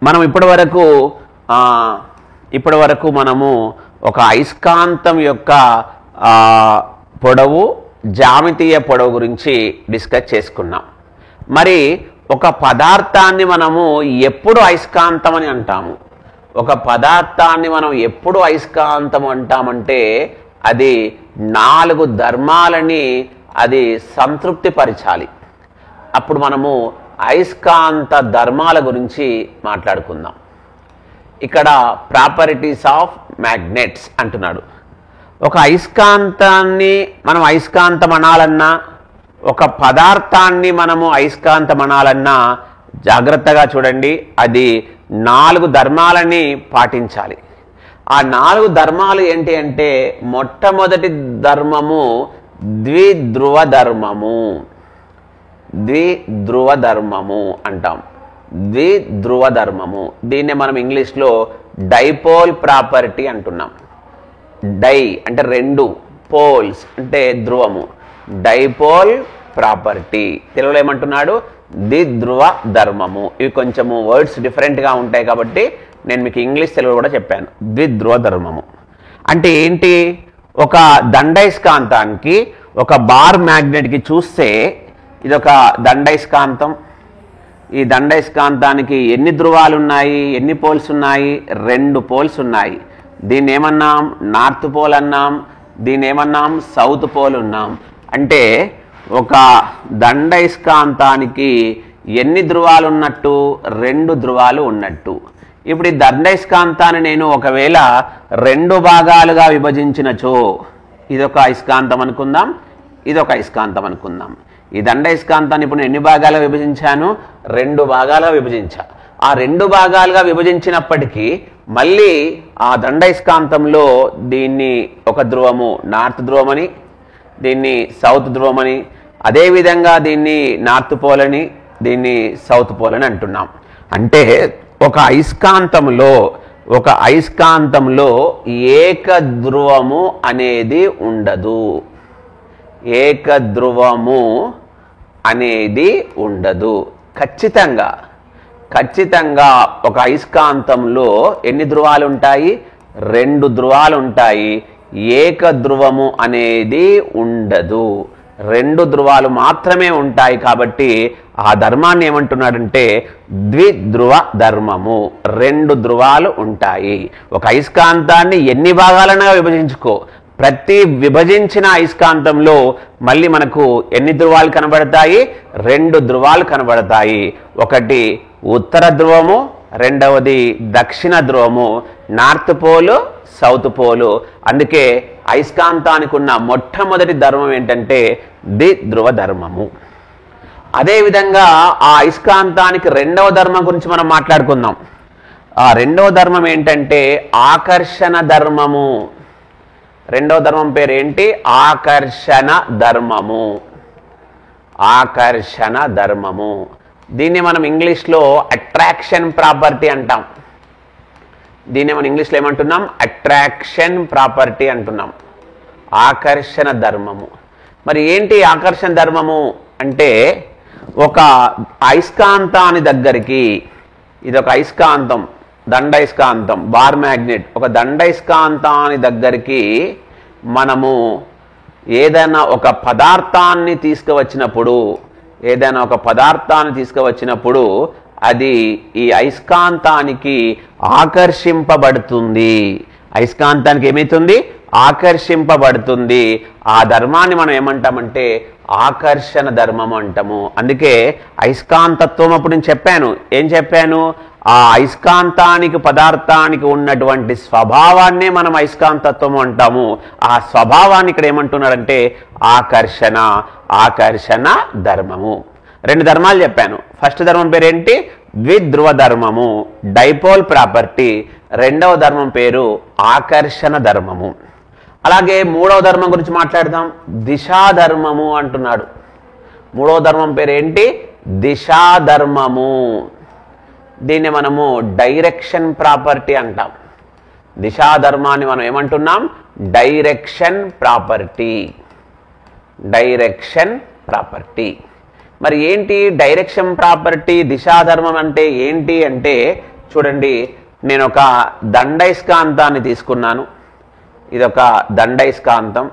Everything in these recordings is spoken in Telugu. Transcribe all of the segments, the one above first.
మనం ఇప్పటి వరకు మనము ఒక అయస్కాంతం యొక్క పొడవు, జ్యామితీయ పొడవు గురించి డిస్కస్ చేసుకున్నాం. మరి ఒక పదార్థాన్ని మనము ఎప్పుడు అయస్కాంతం అని అంటాము? ఒక పదార్థాన్ని మనం ఎప్పుడు అయస్కాంతం అంటామంటే అది 4 ధర్మాలని అది సంతృప్తిపరచాలి. అప్పుడు మనము అయస్కాంత ధర్మాల గురించి మాట్లాడుకుందాం. ఇక్కడ ప్రాపర్టీస్ ఆఫ్ మ్యాగ్నెట్స్ అంటున్నాడు. ఒక అయస్కాంతాన్ని మనం అయస్కాంతం అనాలన్నా, ఒక పదార్థాన్ని మనము అయస్కాంతం అనాలన్నా జాగ్రత్తగా చూడండి, అది 4 ధర్మాలని పాటించాలి. ఆ 4 ధర్మాలు ఏంటి అంటే, మొట్టమొదటి ధర్మము ద్విధ్రువ ధర్మము. ద్విధ్రువ ధర్మము అంటాం. ద్విధ్రువ ధర్మము, దీన్నే మనం ఇంగ్లీష్లో డైపోల్ ప్రాపర్టీ అంటున్నాం. డై అంటే 2, పోల్స్ అంటే ధ్రువము, డైపోల్ ప్రాపర్టీ. తెలుగులో ఏమంటున్నాడు? ద్విధ్రువ ధర్మము. ఇవి కొంచెము వర్డ్స్ డిఫరెంట్గా ఉంటాయి కాబట్టి నేను మీకు ఇంగ్లీష్ తెలుగు కూడా చెప్పాను. ద్విధ్రువ ధర్మము అంటే ఏంటి? ఒక దండయస్కాంతానికి, ఒక బార్ మ్యాగ్నెట్కి చూస్తే ఇదొక దండయస్కాంతం. ఈ దండయస్కాంతానికి ఎన్ని ధ్రువాలు ఉన్నాయి, ఎన్ని పోల్స్ ఉన్నాయి? 2 పోల్స్ ఉన్నాయి. దీన్ని ఏమన్నాం? నార్త్ పోల్ అన్నాం. దీన్ని ఏమన్నాం? సౌత్ పోల్ ఉన్నాం. అంటే ఒక దండయస్కాంతానికి ఎన్ని ధ్రువాలు ఉన్నట్టు? 2 ధ్రువాలు ఉన్నట్టు. ఇప్పుడు ఈ దండయస్కాంతాన్ని నేను ఒకవేళ 2 భాగాలుగా విభజించినచో, ఇదొక అయస్కాంతం అనుకుందాం, ఇదొక అయస్కాంతం అనుకుందాం. ఈ దండయస్కాంతాన్ని ఇప్పుడు నేను ఎన్ని భాగాలుగా విభజించాను? 2 భాగాలుగా విభజించా. ఆ 2 భాగాలుగా విభజించినప్పటికీ మళ్ళీ ఆ దండయస్కాంతంలో దీన్ని ఒక ధ్రువము నార్త్ ధ్రువమని, దీన్ని సౌత్ ధ్రువమని, అదేవిధంగా దీన్ని నార్త్ పోల్ అని, దీన్ని సౌత్ పోల్ అని అంటున్నాం. అంటే ఒక అయస్కాంతంలో ఏకధ్రువము అనేది ఉండదు. ఏకధ్రువము అనేది ఉండదు. ఖచ్చితంగా ఒక అయస్కాంతంలో ఎన్ని ధ్రువాలు ఉంటాయి? 2 ధ్రువాలు ఉంటాయి. ఏకధ్రువము అనేది ఉండదు. 2 ధ్రువాలు మాత్రమే ఉంటాయి. కాబట్టి ఆ ధర్మాన్ని ఏమంటున్నాడంటే ద్విధ్రువ ధర్మము. 2 ధ్రువాలు ఉంటాయి. ఒక అయస్కాంతాన్ని ఎన్ని భాగాలనగా విభజించుకో, ప్రతి విభజించిన అయస్కాంతంలో మళ్ళీ మనకు ఎన్ని ధ్రువాలు కనబడతాయి? 2 ధ్రువాలు కనబడతాయి. ఒకటి ఉత్తర ధ్రువము, రెండవది దక్షిణ ధ్రువము, నార్త్ పోలు, సౌత్ పోలు. అందుకే అయస్కాంతానికి ఉన్న మొట్టమొదటి ధర్మం ఏంటంటే ద్విధ్రువ ధర్మము. అదేవిధంగా ఆ అయస్కాంతానికి 2వ ధర్మం గురించి మనం మాట్లాడుకుందాం. ఆ 2వ ధర్మం ఏంటంటే ఆకర్షణ ధర్మము. 2వ ధర్మం పేరు ఏంటి? ఆకర్షణ ధర్మము. ఆకర్షణ ధర్మము, దీన్ని మనం ఇంగ్లీష్లో అట్రాక్షన్ ప్రాపర్టీ అంటాం. దీన్ని మనం ఇంగ్లీష్లో ఏమంటున్నాం? అట్రాక్షన్ ప్రాపర్టీ అంటున్నాం. ఆకర్షణ ధర్మము. మరి ఏంటి ఆకర్షణ ధర్మము అంటే, ఒక అయస్కాంతాన్ని దగ్గరికి, ఇదొక అయస్కాంతం, దండయస్కాంతం, బార్ మ్యాగ్నెట్, ఒక దండయస్కాంతాన్ని దగ్గరికి మనము ఏదైనా ఒక పదార్థాన్ని తీసుకువచ్చినప్పుడు అది ఈ అయస్కాంతానికి ఆకర్షింపబడుతుంది. అయస్కాంతానికి ఏమవుతుంది? ఆకర్షింపబడుతుంది. ఆ ధర్మాన్ని మనం ఏమంటామంటే ఆకర్షణ ధర్మం అంటాము. అందుకే అయస్కాంతత్వం అప్పుడు నేను చెప్పాను. ఏం చెప్పాను? ఆ అయస్కాంతానికి, పదార్థానికి ఉన్నటువంటి స్వభావాన్నే మనం అయస్కాంతత్వం అంటాము. ఆ స్వభావాన్ని ఇక్కడ ఏమంటున్నారంటే ఆకర్షణ ధర్మము. 2 ధర్మాలు చెప్పాను. ఫస్ట్ ధర్మం పేరేంటి? ద్విధ్రువ ధర్మము, డైపోల్ ప్రాపర్టీ. 2వ ధర్మం పేరు ఆకర్షణ ధర్మము. అలాగే 3వ ధర్మం గురించి మాట్లాడదాం. దిశాధర్మము అంటున్నాడు. 3వ ధర్మం పేరేంటి? దిశాధర్మము. దీన్ని మనము డైరెక్షన్ ప్రాపర్టీ అంటాం. దిశాధర్మాన్ని మనం ఏమంటున్నాం? Direction property. Direction property. మరి ఏంటి డైరెక్షన్ ప్రాపర్టీ? దిశాధర్మం అంటే ఏంటి అంటే చూడండి, నేను ఒక దండైస్కాంతాన్ని తీసుకున్నాను. ఇదొక దండైస్కాంతం,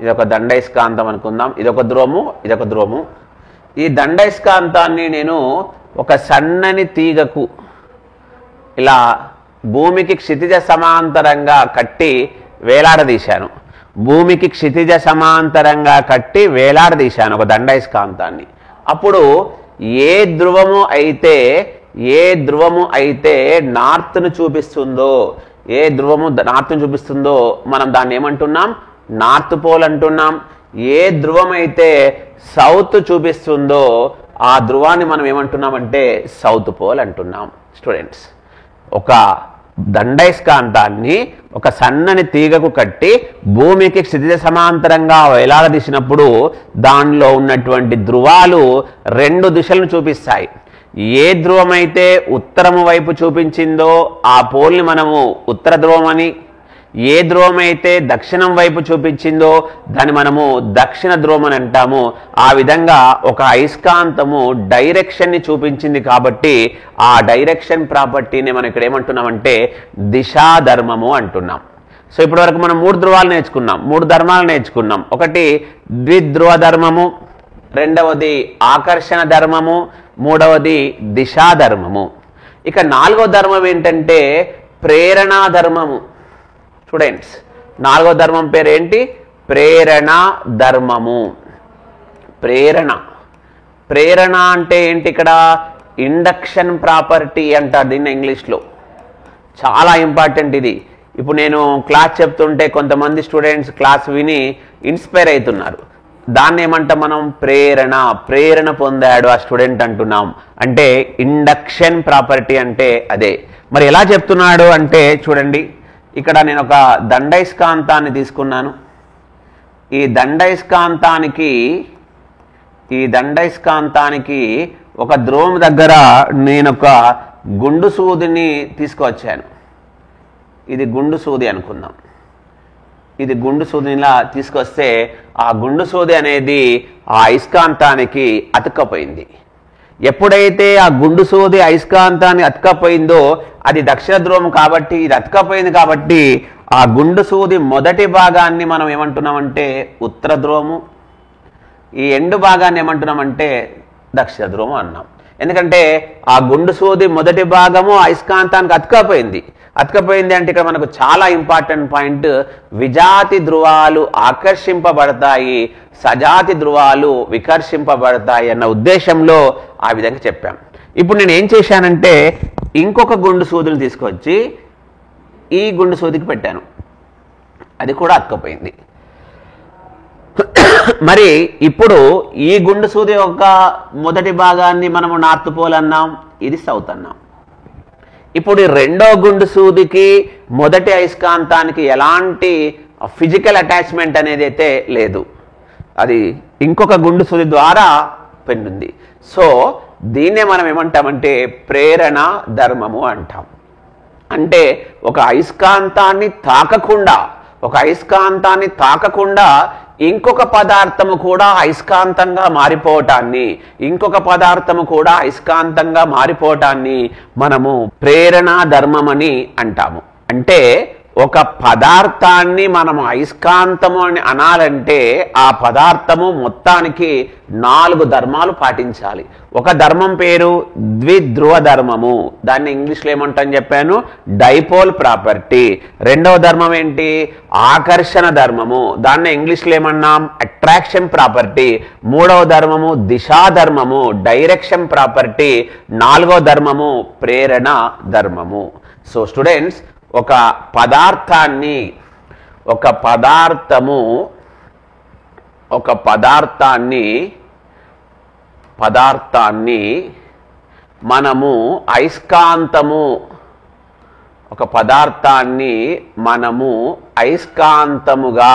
ఇదొక దండైస్కాంతం అనుకుందాం. ఇదొక ధ్రువము, ఇదొక ధ్రువము. ఈ దండైస్కాంతాన్ని నేను ఒక సన్నని తీగకు ఇలా భూమికి క్షితిజ సమాంతరంగా కట్టి వేలాడదీశాను. భూమికి క్షితిజ సమాంతరంగా కట్టి వేలాడదీశాను ఒక దండైస్కాంతాన్ని. అప్పుడు ఏ ధ్రువము అయితే నార్త్ను చూపిస్తుందో, ఏ ధ్రువము నార్త్ను చూపిస్తుందో మనం దాన్ని ఏమంటున్నాం? నార్త్ పోల్ అంటున్నాం. ఏ ధ్రువం అయితే సౌత్ చూపిస్తుందో ఆ ధ్రువాన్ని మనం ఏమంటున్నామంటే సౌత్ పోల్ అంటున్నాం. స్టూడెంట్స్, ఒక దండైస్కాంతాన్ని ఒక సన్నని తీగకు కట్టి భూమికి క్షితిజ సమాంతరంగా వేలాడదీసినప్పుడు దానిలో ఉన్నటువంటి ధ్రువాలు రెండు దిశలను చూపిస్తాయి. ఏ ధ్రువమైతే ఉత్తరము వైపు చూపించిందో ఆ పోల్ని మనము ఉత్తర ధ్రువం అని, ఏ ధ్రువమైతే దక్షిణం వైపు చూపించిందో దాన్ని మనము దక్షిణ ధ్రువం అని అంటాము. ఆ విధంగా ఒక అయస్కాంతము డైరెక్షన్ని చూపించింది కాబట్టి ఆ డైరెక్షన్ ప్రాపర్టీని మనం ఇక్కడ ఏమంటున్నామంటే దిశాధర్మము అంటున్నాం. సో ఇప్పటి వరకు మనం మూడు ధ్రువాలు నేర్చుకున్నాం, మూడు ధర్మాలు నేర్చుకున్నాం. ఒకటి ద్విధ్రువ ధర్మము, రెండవది ఆకర్షణ ధర్మము, మూడవది దిశాధర్మము. ఇక నాలుగో ధర్మం ఏంటంటే ప్రేరణా ధర్మము. స్టూడెంట్స్, నాలుగో ధర్మం పేరు ఏంటి? ప్రేరణా ధర్మము. ప్రేరణ అంటే ఏంటి? ఇక్కడ ఇండక్షన్ ప్రాపర్టీ అంటారు దీన్ని ఇంగ్లీష్లో. చాలా ఇంపార్టెంట్ ఇది. ఇప్పుడు నేను క్లాస్ చెప్తుంటే కొంతమంది స్టూడెంట్స్ క్లాస్ విని ఇన్స్పైర్ అవుతున్నారు. దాన్ని ఏమంటాం మనం? ప్రేరణ పొందాడు ఆ స్టూడెంట్ అంటున్నాం. అంటే ఇండక్షన్ ప్రాపర్టీ అంటే అదే. మరి ఎలా చెప్తున్నాడు అంటే చూడండి, ఇక్కడ నేను ఒక దండైస్కాంతాన్ని తీసుకున్నాను. ఈ దండైస్కాంతానికి ఒక ధ్రువం దగ్గర నేను ఒక గుండు సూదిని తీసుకువచ్చాను. ఇది గుండు సూది అనుకుందాం. ఇది గుండు సూదినిలా తీసుకొస్తే ఆ గుండు సూది అనేది ఆ అయస్కాంతానికి అతుక్కపోయింది. ఎప్పుడైతే ఆ గుండు సూది అయస్కాంతాన్ని అతుక్కపోయిందో అది దక్షిణ ధ్రువం కాబట్టి, ఇది అతుక్కపోయింది కాబట్టి ఆ గుండు సూది మొదటి భాగాన్ని మనం ఏమంటున్నామంటే ఉత్తర ధ్రువము, ఈ ఎండు భాగాన్ని ఏమంటున్నామంటే దక్షిణ ధ్రువం అన్నాం. ఎందుకంటే ఆ గుండు సూది మొదటి భాగము అయస్కాంతానికి అతుక్కపోయింది అంటే ఇక్కడ మనకు చాలా ఇంపార్టెంట్ పాయింట్, విజాతి ధ్రువాలు ఆకర్షింపబడతాయి, సజాతి ధ్రువాలు వికర్షింపబడతాయి అన్న ఉద్దేశంలో ఆ విధంగా చెప్పాం. ఇప్పుడు నేను ఏం చేశానంటే ఇంకొక గుండు సూదిని తీసుకొచ్చి ఈ గుండు సూదికి పెట్టాను, అది కూడా అతుక్కపోయింది. మరి ఇప్పుడు ఈ గుండు సూది యొక్క మొదటి భాగాన్ని మనము నార్త్ పోల్ అన్నాం, ఇది సౌత్ అన్నాం. ఇప్పుడు ఈ రెండో గుండు సూదికి మొదటి అయస్కాంతానికి ఎలాంటి ఫిజికల్ అటాచ్మెంట్ అనేది అయితే లేదు, అది ఇంకొక గుండు సూది ద్వారా పెన్నుంది. సో దీన్నే మనం ఏమంటామంటే ప్రేరణ ధర్మము అంటాం. అంటే ఒక అయస్కాంతాన్ని తాకకుండా ఇంకొక పదార్థము కూడా అయస్కాంతంగా మారిపోవటాన్ని మనము ప్రేరణా ధర్మం అని అంటాము. అంటే ఒక పదార్థాన్ని మనము అయస్కాంతము అని అనాలంటే ఆ పదార్థము మొత్తానికి 4 ధర్మాలు పాటించాలి. ఒక ధర్మం పేరు ద్విధ్రువ ధర్మము, దాన్ని ఇంగ్లీష్లో ఏమంటాను చెప్పాను, డైపోల్ ప్రాపర్టీ. రెండవ ధర్మం ఏంటి? ఆకర్షణ ధర్మము, దాన్ని ఇంగ్లీష్లో ఏమన్నాం, అట్రాక్షన్ ప్రాపర్టీ. మూడవ ధర్మము దిశాధర్మము, డైరెక్షన్ ప్రాపర్టీ. నాలుగో ధర్మము ప్రేరణ ధర్మము. సో స్టూడెంట్స్, ఒక పదార్థాన్ని మనము అయస్కాంతముగా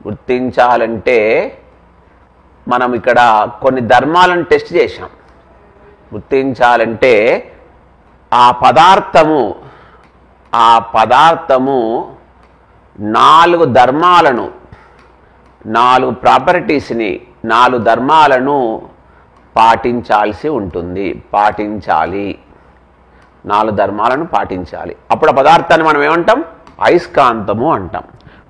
గుర్తించాలంటే మనం ఇక్కడ కొన్ని ధర్మాలను టెస్ట్ చేశాం. గుర్తించాలంటే ఆ పదార్థము 4 ధర్మాలను 4 ప్రాపర్టీస్ని 4 ధర్మాలను పాటించాల్సి ఉంటుంది. పాటించాలి, 4 ధర్మాలను పాటించాలి. అప్పుడు ఆ పదార్థాన్ని మనం ఏమంటాం? అయస్కాంతము అంటాం.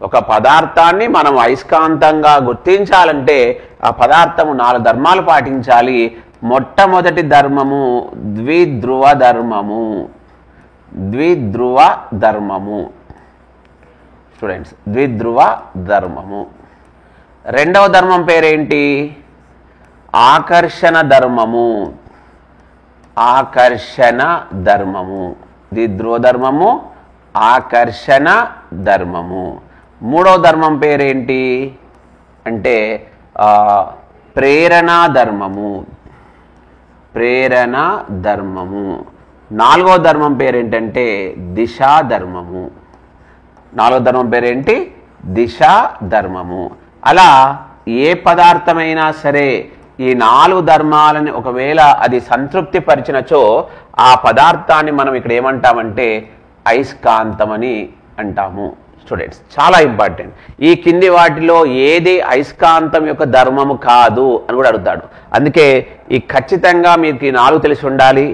ఒక పదార్థాన్ని మనం అయస్కాంతంగా గుర్తించాలంటే ఆ పదార్థము 4 ధర్మాలు పాటించాలి. మొట్టమొదటి ధర్మము ద్విధ్రువ ధర్మము. ద్విధ్రువ ధర్మము స్టూడెంట్స్, ద్విధ్రువ ధర్మము. రెండవ ధర్మం పేరేంటి? ఆకర్షణ ధర్మము. ఆకర్షణ ధర్మము. ద్విధ్రువ ధర్మము, ఆకర్షణ ధర్మము. మూడవ ధర్మం పేరేంటి అంటే ప్రేరణ ధర్మము. ప్రేరణ ధర్మము. నాలుగవ ధర్మం పేరేంటంటే దిశా ధర్మము. నాలుగవ ధర్మం పేరేంటి? దిశా ధర్మము. అలా ఏ పదార్థమైనా సరే ఈ 4 ధర్మాలని ఒకవేళ అది సంతృప్తి పరిచినచో ఆ పదార్థాన్ని మనం ఇక్కడ ఏమంటామంటే అయస్కాంతమని అంటాము. స్టూడెంట్స్, చాలా ఇంపార్టెంట్. ఈ కింది వాటిలో ఏది అయస్కాంతం యొక్క ధర్మము కాదు అని కూడా అడుగుతాడు. అందుకే ఈ ఖచ్చితంగా మీకు ఈ 4 తెలిసి ఉండాలి.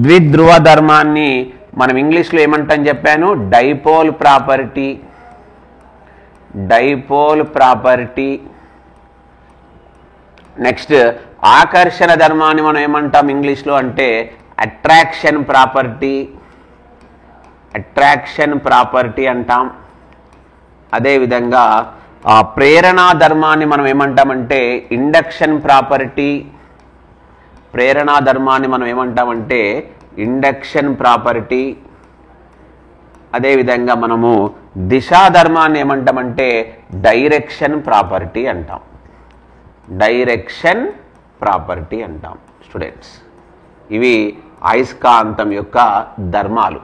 ద్విధ్రువ ధర్మాన్ని మనం ఇంగ్లీష్లో ఏమంటాం చెప్పాను? Dipole property. Dipole property. Next ఆకర్షణ ధర్మాన్ని మనం ఏమంటాం ఇంగ్లీష్లో అంటే అట్రాక్షన్ ప్రాపర్టీ. అట్రాక్షన్ ప్రాపర్టీ అంటాం. అదేవిధంగా ప్రేరణా ధర్మాన్ని మనం ఏమంటామంటే ఇండక్షన్ ప్రాపర్టీ. ప్రేరణా ధర్మాన్ని మనం ఏమంటామంటే ఇండక్షన్ ప్రాపర్టీ. అదేవిధంగా మనము దిశా ధర్మాన్ని ఏమంటామంటే డైరెక్షన్ ప్రాపర్టీ అంటాం. డైరెక్షన్ ప్రాపర్టీ అంటాం. స్టూడెంట్స్, ఇవి అయస్కాంతం యొక్క ధర్మాలు.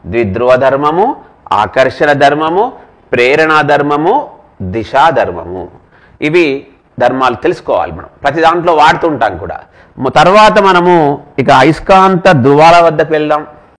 ద్విధ్రువ ధర్మము, ఆకర్షణ ధర్మము, ప్రేరణా ధర్మము, దిశా ధర్మము. ఇవి ధర్మాలు తెలుసుకోవాలి. మనం ప్రతి దాంట్లో వాడుతుంటాం కూడా. తర్వాత మనము ఇక అయస్కాంత ధ్రువాల వద్దకు వెళ్దాం.